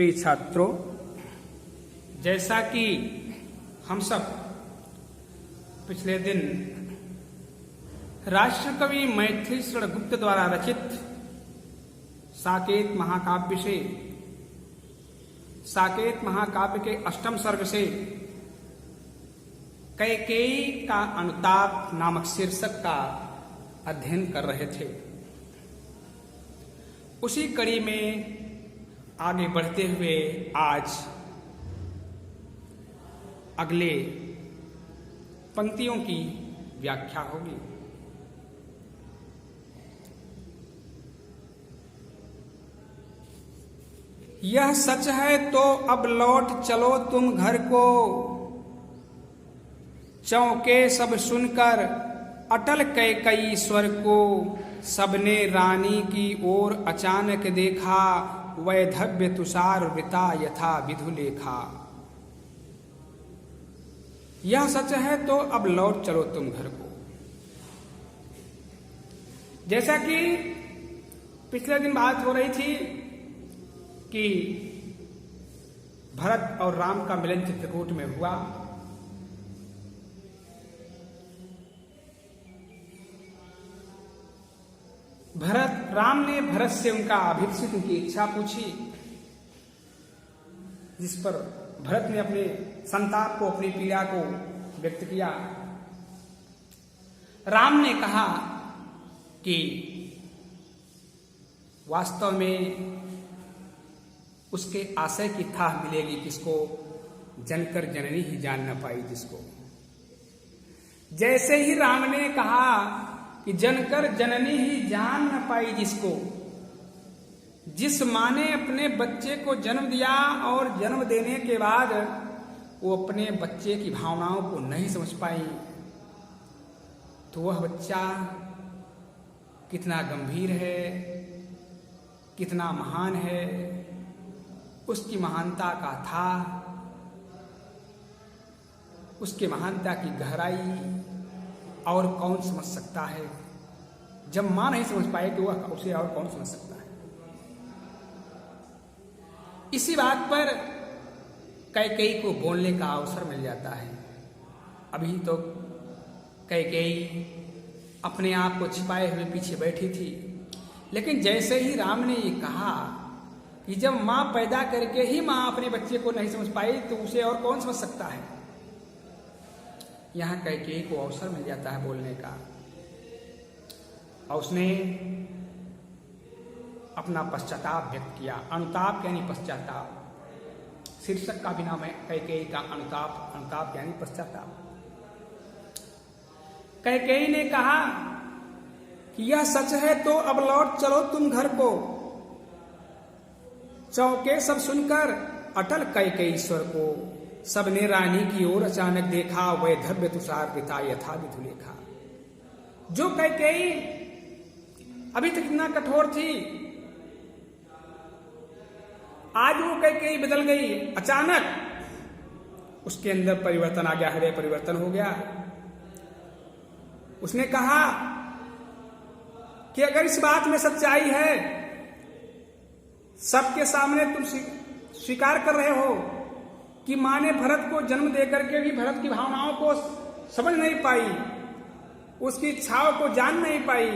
प्रिय छात्रों, जैसा कि हम सब पिछले दिन राष्ट्रकवि मैथिली शरण गुप्त द्वारा रचित साकेत महाकाव्य से साकेत महाकाव्य के अष्टम सर्ग से कैकेयी का अनुताप नामक शीर्षक का अध्ययन कर रहे थे। उसी कड़ी में आगे बढ़ते हुए आज अगले पंक्तियों की व्याख्या होगी। यह सच है तो अब लौट चलो तुम घर को, चौके सब सुनकर अटल कैकेयी स्वर को। सबने रानी की ओर अचानक देखा, वैधव्य तुषार वृता यथा विधु लेखा। यह सच है तो अब लौट चलो तुम घर को। जैसा कि पिछले दिन बात हो रही थी कि भरत और राम का मिलन चित्रकूट में हुआ। राम ने भरत से उनका अभिप्सित उनकी इच्छा पूछी, जिस पर भरत ने अपने संताप को, अपनी पीड़ा को व्यक्त किया। राम ने कहा कि वास्तव में उसके आशय की थाह मिलेगी किसको, जनकर जननी ही जान न पाई जिसको। जैसे ही राम ने कहा कि जनकर जननी ही जान न पाई जिसको, जिस माँ ने अपने बच्चे को जन्म दिया और जन्म देने के बाद वो अपने बच्चे की भावनाओं को नहीं समझ पाई, तो वह बच्चा कितना गंभीर है, कितना महान है, उसकी महानता का था, उसके महानता की गहराई और कौन समझ सकता है। जब मां नहीं समझ पाए तो वह उसे और कौन समझ सकता है। इसी बात पर कैकेयी को बोलने का अवसर मिल जाता है। अभी तो कैकेयी अपने आप को छिपाए हुए पीछे बैठी थी, लेकिन जैसे ही राम ने ये कहा कि जब मां पैदा करके ही मां अपने बच्चे को नहीं समझ पाई तो उसे और कौन समझ सकता है, यहां कैकेयी को अवसर मिल जाता है बोलने का। और उसने अपना पश्चाताप व्यक्त किया। अनुताप यानी पश्चाताप, शीर्षक का भी नाम है कैकेयी का अनुताप। अनुताप यानी पश्चाताप। कैकेयी ने कहा कि यह सच है तो अब लौट चलो तुम घर को, चौके सब सुनकर अटल कैकेयी स्वर को। सबने रानी की ओर अचानक देखा, वैधव्य तुषार वृता यथा विधु लेखा। जो कैकेयी अभी तक इतना कठोर थी, आज वो कैकेयी बदल गई। अचानक उसके अंदर परिवर्तन आ गया, हृदय परिवर्तन हो गया। उसने कहा कि अगर इस बात में सच्चाई है, सबके सामने तुम स्वीकार कर रहे हो कि मां ने भरत को जन्म देकर के भी भरत की भावनाओं को समझ नहीं पाई, उसकी इच्छाओं को जान नहीं पाई,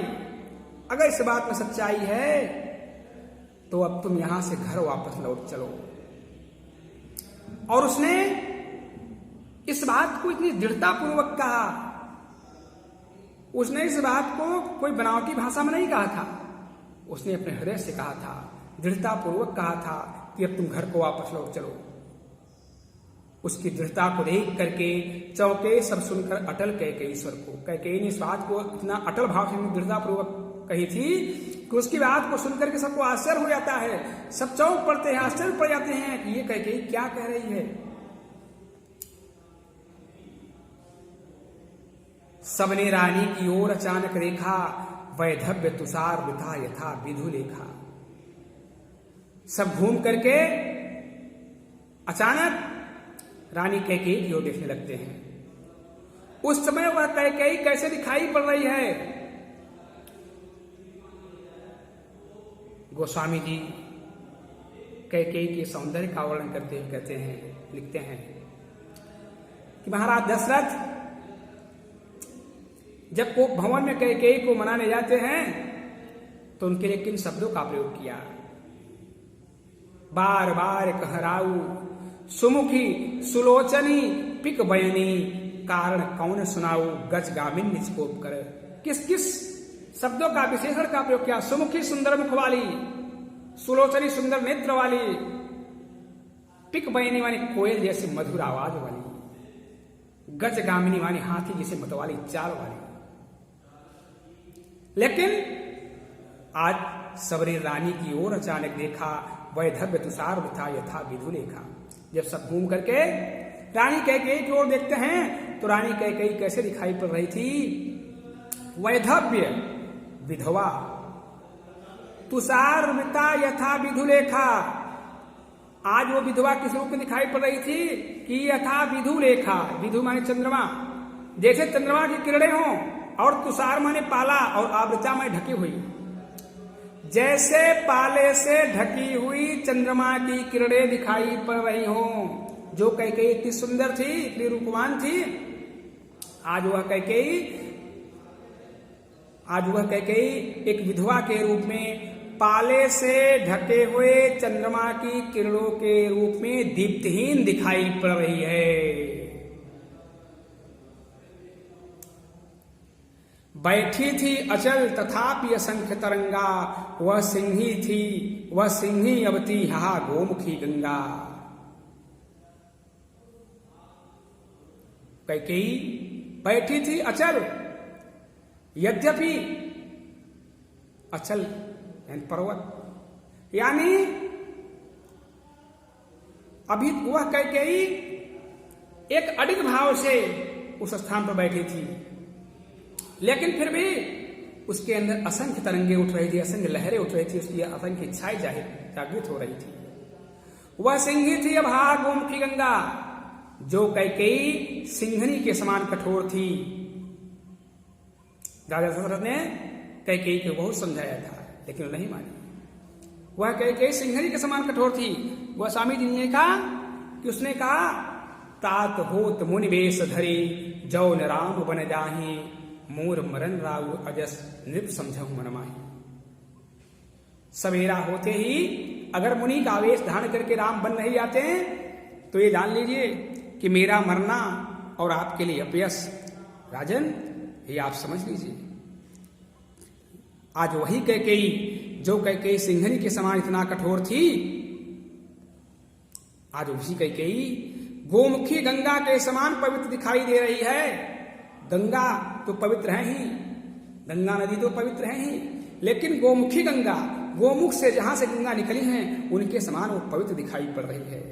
अगर इस बात में सच्चाई है तो अब तुम यहां से घर वापस लौट चलो। और उसने इस बात को इतनी दृढ़ता पूर्वक कहा। उसने इस बात को कोई बनावटी भाषा में नहीं कहा था, उसने अपने हृदय से कहा था, दृढ़ता पूर्वक कहा था कि अब तुम घर को वापस लौट चलो। उसकी दृढ़ता को देख करके चौके सब सुनकर अटल कैकेयी स्वर को। कैकेयी ने इस बात को इतना अटल भाव से दृढ़ता पूर्वक कही थी कि उसकी बात को सुनकर के सबको आश्चर्य हो जाता है। सब चौंक पड़ते हैं, आश्चर्य पड़ जाते हैं कि ये कैकेयी क्या कह रही है। सबने रानी की ओर अचानक देखा, वैधव्य तुषार वृता यथा विधु लेखा। सब घूम करके अचानक रानी कैकेयी की ओर देखने लगते हैं। उस समय वह कैकेयी कैसे दिखाई पड़ रही है। गोस्वामी जी कैकेयी के सौंदर्य का वर्णन करते हुए कहते हैं, लिखते हैं कि महाराज दशरथ जब कोप भवन में कैकेयी को मनाने जाते हैं तो उनके लिए किन शब्दों का प्रयोग किया। बार बार कहराऊ सुमुखी सुलोचनी पिक बयनी कारण कौन सुनाऊ गज गामिन निष्कोप कर। किस किस शब्दों का विशेषण का प्रयोग किया। सुमुखी सुंदर मुख वाली, सुलोचनी सुंदर नेत्र वाली, पिक बयनी मानी कोयल जैसी मधुर आवाज वाली, गज गामिनी मानी हाथी जैसे मत वाली चाल वाली। लेकिन आज सबरी रानी की ओर अचानक देखा, वैधव्य तुषार था यथा विधु लेखा। जब सब घूम करके रानी कैकेयी की ओर देखते हैं तो रानी कैकेयी कैसे दिखाई पड़ रही थी। वैधव्य विधवा, तुषार मिता यथा विधु लेखा। आज वो विधवा किस रूप में दिखाई पड़ रही थी कि यथा विधु लेखा। विधु माने चंद्रमा, जैसे चंद्रमा की किरणें हों, और तुषार माने पाला, और आवृता माने ढकी हुई। जैसे पाले से ढकी हुई चंद्रमा की किरणें दिखाई पड़ रही हों। जो कैकेयी इतनी सुंदर थी, इतनी रूपवान थी, आज वह कैकेयी एक विधवा के रूप में पाले से ढके हुए चंद्रमा की किरणों के रूप में दीप्तहीन दिखाई पड़ रही है। बैठी थी अचल तथापि असंख्य तरंगा, वह सिंही थी, वह सिंही अवती हा गोमुखी गंगा। कैकेयी बैठी थी अचल, यद्यपि अचल पर्वत, यानी अभी वह कैकेयी एक अडिग भाव से उस स्थान पर बैठी थी, लेकिन फिर भी उसके अंदर असंख्य तरंगे उठ रही थी, असंख्य लहरें उठ रही थी, उसकी असंख्य इच्छाएं जागृत हो रही थी। वह सिंही थी अभा गोमुखी गंगा। जो कैकेयी सिंहनी के समान कठोर थी। राजा दशरथ ने कैकेयी को बहुत समझाया था, लेकिन वो नहीं मानी। वह कैकेयी सिंहनी के समान कठोर थी। वह स्वामी जी ने कहा कि उसने कहा, तात होत मुनि वेश धरी, जौन राम बन जाही, मोर मरन राउ अजस नृप समझहु मन माही। सवेरा होते ही अगर मुनि का आवेश धारण करके राम बन नहीं जाते हैं तो ये जान लीजिए कि मेरा मरना और आपके लिए अपयस। राजन, ये आप समझ लीजिए। आज वही कैकेयी, जो कैकेयी सिंहनी के समान इतना कठोर थी, आज उसी कैकेयी गोमुखी गंगा के समान पवित्र दिखाई दे रही है। गंगा तो पवित्र है ही, गंगा नदी तो पवित्र है ही, लेकिन गोमुखी गंगा, गोमुख से जहां से गंगा निकली हैं, उनके समान वो पवित्र दिखाई पड़ रही है।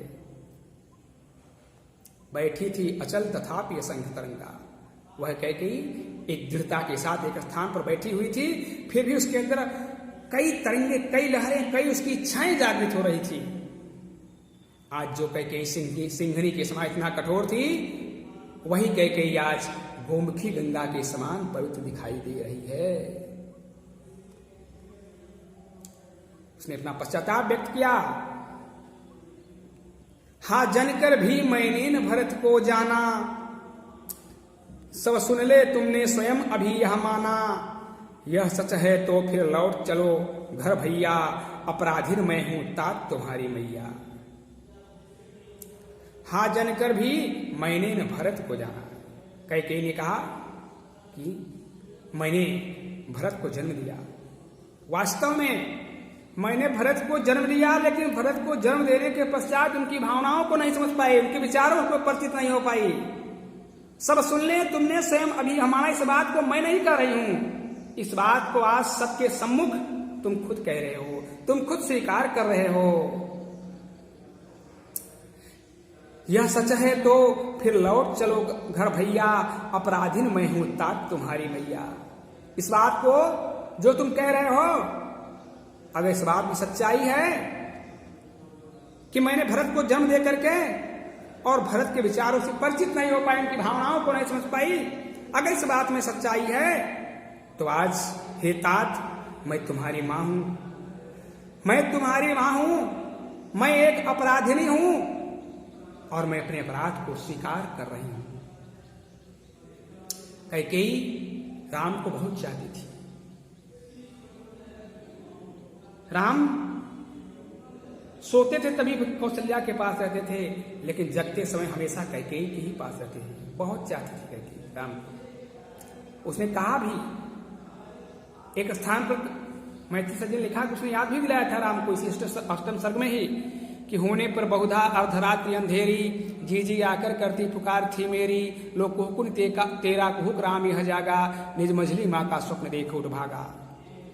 बैठी थी अचल तथापि असंख्य तरंगा। वह कैकेयी एक दृढ़ता के साथ एक स्थान पर बैठी हुई थी, फिर भी उसके अंदर कई तरंगे, कई लहरें, कई उसकी इच्छाएं जागृत हो रही थी। आज जो कैकेयी सिंहनी के समान इतना कठोर थी, वही कैकेयी आज गोमुखी गंगा के समान पवित्र दिखाई दे रही है। उसने अपना पश्चाताप व्यक्त किया। हा जनकर भी मैंने न भरत को जाना, सब सुन ले तुमने स्वयं अभी यह माना। यह सच है तो फिर लौट चलो घर भैया, अपराधीन मैं हूं तात तुम्हारी मैया। हा जनकर भी मैंने न भरत को जाना। कैकेयी ने कहा कि मैंने भरत को जन्म दिया। वास्तव में मैंने भरत को जन्म दिया, लेकिन भरत को जन्म देने के पश्चात उनकी भावनाओं को नहीं समझ पाए, उनके विचारों को परिचित नहीं हो पाई। सब सुन ले तुमने स्वयं अभी हमारा, इस बात को मैं नहीं कह रही हूं, इस बात को आज सबके सम्मुख तुम खुद कह रहे हो, तुम खुद स्वीकार कर रहे हो। यह सच है तो फिर लौट चलो घर भैया, अपराधीन मैं हूं तात तुम्हारी मैया। इस बात को जो तुम कह रहे हो, अगर इस बात में सच्चाई है कि मैंने भरत को जन्म दे करके और भरत के विचारों से परिचित नहीं हो पाई, उनकी भावनाओं को नहीं समझ पाई, अगर इस बात में सच्चाई है तो आज हे तात, मैं तुम्हारी मां हूं, मैं तुम्हारी मां हूं, मैं एक अपराधिनी हूं और मैं अपने अपराध को स्वीकार कर रही हूं। कैकेयी राम को बहुत चाहती थी। राम सोते थे तभी कौशल्या के पास रहते थे, लेकिन जगते समय हमेशा कैकेयी के ही पास रहते थे। बहुत चाहती थी कैकेयी राम को। उसने कहा भी, एक स्थान पर मैथिली सज्जन लिखा कि उसने याद भी दिलाया था राम को इसी अष्टम सर्ग में ही कि होने पर बहुधा अर्धरात्रि अंधेरी, जी जी आकर करती पुकार थी मेरी, लोग कुहुकुन तेरा कुहुक राम यह जागा, निज मझली माँ का स्वप्न देखो उठ भागा।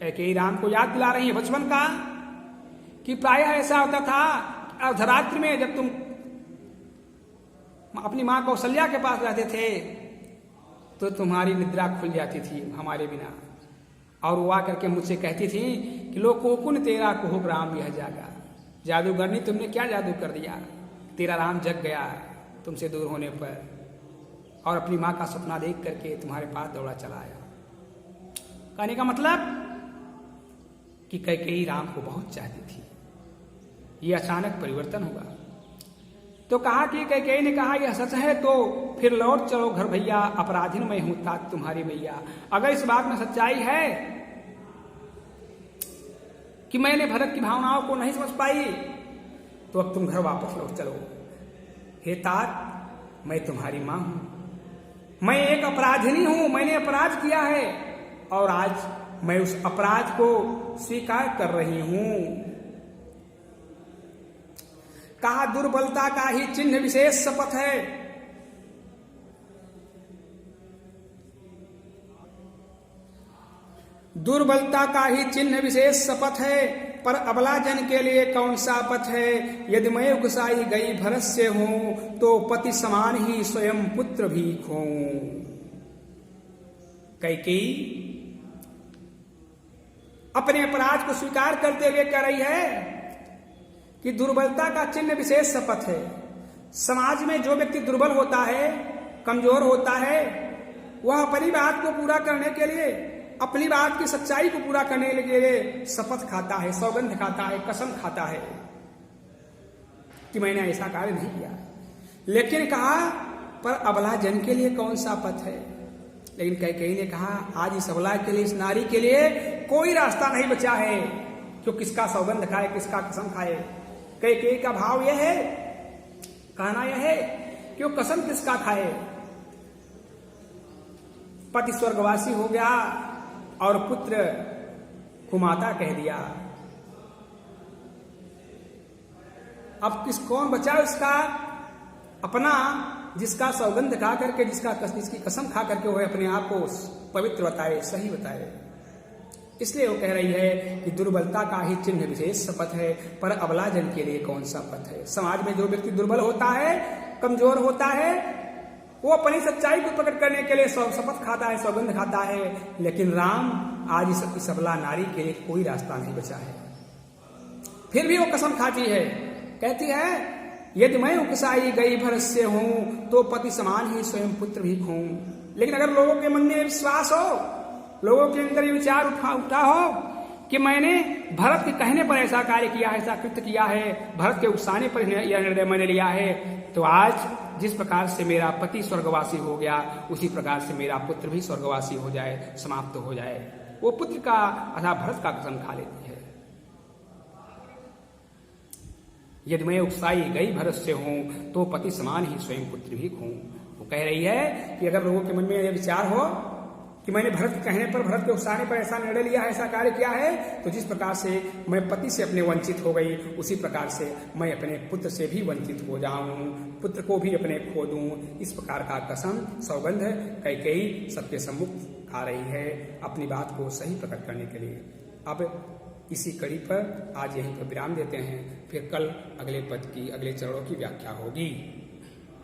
कैकेयी राम को याद दिला रही है बचपन का कि प्रायः ऐसा होता था अर्धरात्रि में जब तुम अपनी माँ कौशल्या के पास रहते थे तो तुम्हारी निद्रा खुल जाती थी हमारे बिना, और वो आकर के मुझसे कहती थी कि लो कोकुन तेरा कुहुक राम यह जागा। जादूगरनी तुमने क्या जादू कर दिया, तेरा राम जग गया तुमसे दूर होने पर, और अपनी माँ का सपना देख करके तुम्हारे पास दौड़ा चला आया। कहने का मतलब कि कैकेयी राम को बहुत चाहती थी। ये अचानक परिवर्तन हुआ तो कहा कि कैकेयी ने कहा यह सच है तो फिर लौट चलो घर भैया, अपराधीन मैं हूं तात तुम्हारी मैया। अगर इस बात में सच्चाई है कि मैंने भरत की भावनाओं को नहीं समझ पाई तो अब तुम घर वापस लौट चलो। हे तात मैं तुम्हारी मां हूं, मैं एक अपराधिनी हूं, मैंने अपराध किया है और आज मैं उस अपराध को स्वीकार कर रही हूं। कहा दुर्बलता का ही चिन्ह विशेष शपथ है, दुर्बलता का ही चिन्ह विशेष शपथ है, पर अबला जन के लिए कौन सा पथ है। यदि मैं उकसाई गई भरत से हूं तो पति समान ही स्वयं पुत्र भी खोऊं। कैकेयी अपने अपराध को स्वीकार करते हुए कह रही है कि दुर्बलता का चिन्ह विशेष शपथ है। समाज में जो व्यक्ति दुर्बल होता है, कमजोर होता है, वह अपनी बात को पूरा करने के लिए, अपनी बात की सच्चाई को पूरा करने के लिए शपथ खाता है, सौगंध खाता है, कसम खाता है कि मैंने ऐसा कार्य नहीं किया। लेकिन कहा पर अबला जन के लिए कौन सा पथ है। लेकिन कैकेयी ने कहा आज इस अबला के लिए, इस नारी के लिए कोई रास्ता नहीं बचा है कि किसका सौगंध खाए, किसका कसम खाए। कैकेयी का भाव यह है, कहना यह है कि वो कसम किसका खाए। पति स्वर्गवासी हो गया और पुत्र कुमाता कह दिया, अब कौन बचा उसका अपना, जिसका सौगंध खा करके, जिसकी कसम खा करके वह अपने आप को पवित्र बताए, सही बताए। इसलिए वो कह रही है कि दुर्बलता का ही चिन्ह विशेष शपथ है, पर अबला जन के लिए कौन सा पथ है। समाज में जो व्यक्ति दुर्बल होता है, कमजोर होता है, वो अपनी सच्चाई को प्रकट करने के लिए शपथ खाता है, सौगंध खाता है। लेकिन राम आज इस अबला नारी के लिए कोई रास्ता नहीं बचा है। फिर भी वो कसम खाती है, कहती है यदि मैं उकसाई गई भरत से हूं तो पति समान ही स्वयं पुत्र भी खोऊं। लेकिन अगर लोगों के मन में विश्वास हो, लोगों के अंदर ये विचार उठा हो कि मैंने भरत के कहने पर ऐसा कार्य किया है, ऐसा कृत्य किया है, भरत के उकसाने पर यह निर्णय मैंने लिया है, तो आज जिस प्रकार से मेरा पति स्वर्गवासी हो गया उसी प्रकार से मेरा पुत्र भी स्वर्गवासी हो जाए, समाप्त हो जाए। वो पुत्र का अर्थात भरत का कसम खा लेती है। यदि मैं उकसाई गई भरत से हूं तो पति समान ही स्वयं पुत्र भी खोऊं। वो कह रही है कि अगर लोगों के मन में यह विचार हो कि मैंने भरत के कहने पर, भरत के उकसाने पर ऐसा निर्णय लिया है, ऐसा कार्य किया है, तो जिस प्रकार से मैं पति से अपने वंचित हो गई उसी प्रकार से मैं अपने पुत्र से भी वंचित हो जाऊं, पुत्र को भी अपने खो दूं। इस प्रकार का कसम सौगंध कैकेयी सबके सम्मुख खा रही है अपनी बात को सही प्रकट करने के लिए। अब इसी कड़ी पर आज यहीं पर विराम देते हैं, फिर कल अगले पद की, अगले चरणों की व्याख्या होगी।